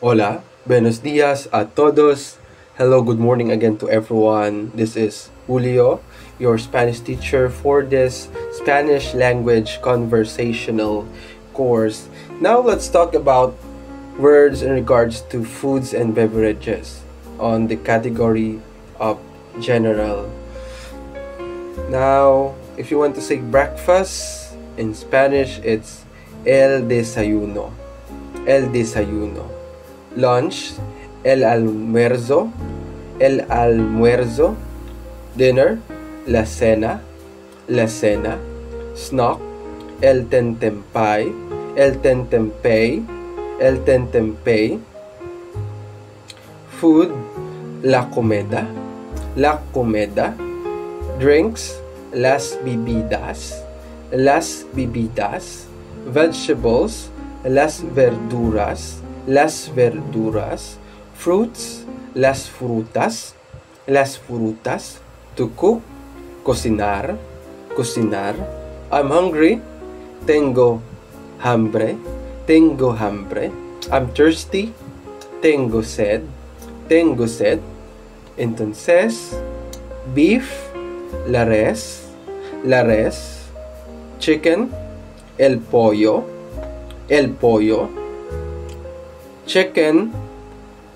Hola, buenos dias a todos. Hello, good morning again to everyone. This is Julio, your Spanish teacher for this Spanish language conversational course. Now let's talk about words in regards to foods and beverages on the category of general. Now, if you want to say breakfast in Spanish, it's el desayuno. El desayuno. Lunch, el almuerzo, el almuerzo. Dinner, la cena, la cena. Snack, el tentempié, el tentempié, el tentempié. Food, la comida, la comida. Drinks, las bebidas, las bebidas. Vegetables, las verduras, las verduras. Fruits, las frutas, las frutas. To cook, cocinar, cocinar. I'm hungry, tengo hambre, tengo hambre. I'm thirsty, tengo sed, tengo sed. Entonces, beef, la res, la res. Chicken, el pollo, el pollo. Chicken,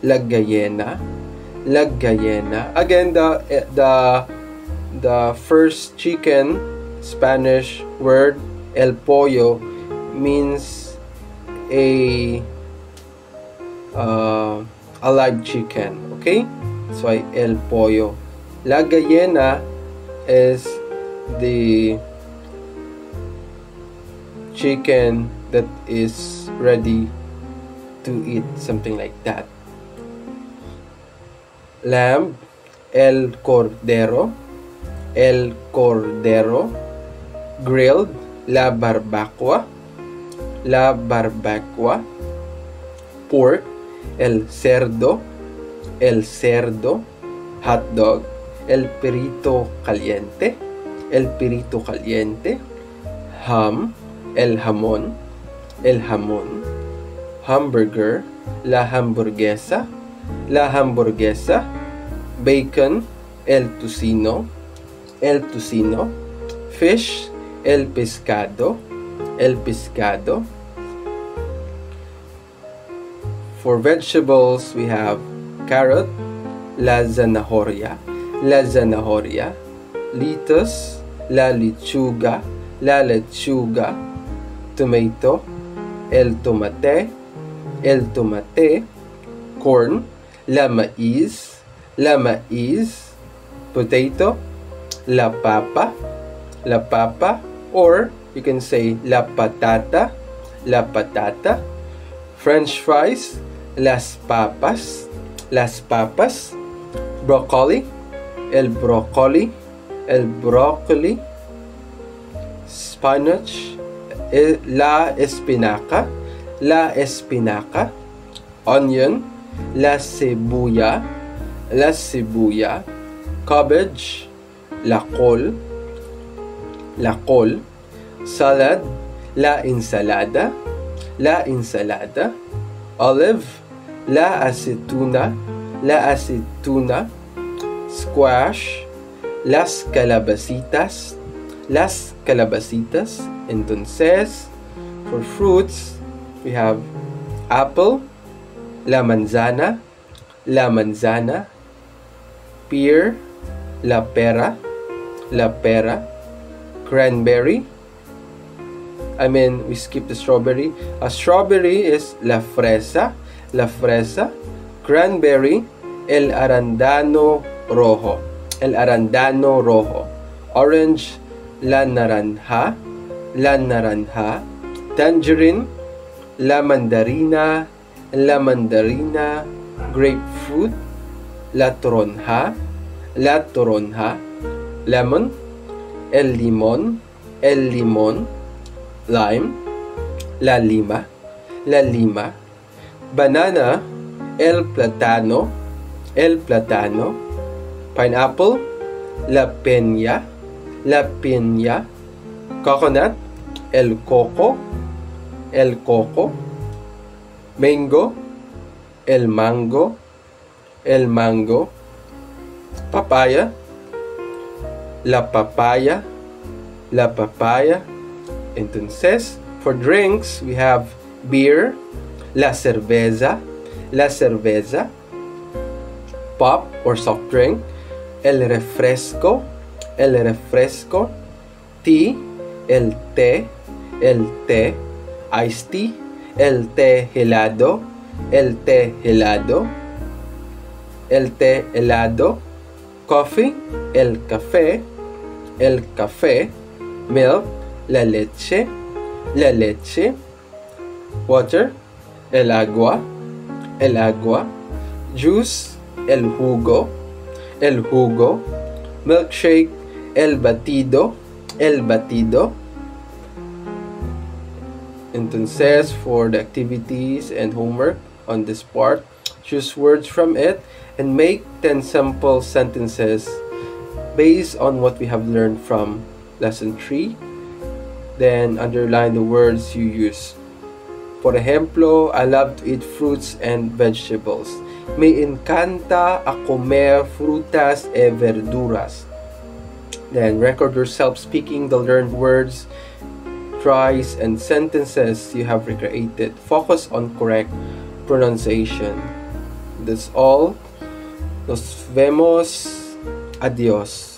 la gallina, la gallina. Again, the first chicken Spanish word el pollo means a live chicken. Okay, that's why el pollo. La gallina is the chicken that is ready to eat, something like that. Lamb, el cordero, el cordero. Grilled, la barbacoa, la barbacoa. Pork, el cerdo, el cerdo. Hot dog, el perito caliente, el perito caliente. Ham, el jamón, el jamón. Hamburger, la hamburguesa, la hamburguesa. Bacon, el tocino, el tocino. Fish, el pescado, el pescado. For vegetables, we have carrot, la zanahoria, la zanahoria. Lettuce, la lechuga, la lechuga. Tomato, el tomate, el tomate. Corn, la maíz, la maíz. Potato, la papa, la papa. Or you can say la patata, la patata. French fries, las papas, las papas. Broccoli, el broccoli, el broccoli. Spinach, la espinaca, la espinaca. Onion, la cebuya, la cebuya. Cabbage, la col, la col. Salad, la ensalada, la ensalada. Olive, la aceituna, la aceituna. Squash, las calabacitas, las calabacitas. Entonces, for fruits, we have apple, la manzana, la manzana. Pear, la pera, la pera. Cranberry, we skip the strawberry. A strawberry is la fresa, la fresa. Cranberry, el arandano rojo, el arandano rojo. Orange, la naranja, la naranja. Tangerine, la mandarina, la mandarina. Grapefruit, la toronja, la toronja. Lemon, el limón, el limón. Lime, la lima, la lima. Banana, el plátano, el plátano. Pineapple, la peña, la peña. Coconut, el coco, el coco. Mango, el mango, el mango. Papaya, la papaya, la papaya. Entonces, for drinks, we have beer, la cerveza, la cerveza. Pop or soft drink, el refresco, el refresco. Tea, el té, el té. Iced tea, el té helado, el té helado. El té helado. Coffee, el café, el café. Milk, la leche, la leche. Water, el agua, el agua. Juice, el jugo, el jugo. Milkshake, el batido, el batido. Entonces, for the activities and homework on this part, choose words from it and make 10 simple sentences based on what we have learned from lesson 3. Then underline the words you use. Por ejemplo, I love to eat fruits and vegetables. Me encanta a comer frutas y verduras. Then record yourself speaking the learned words, tries, and sentences you have recreated. Focus on correct pronunciation. That's all. Nos vemos. Adios.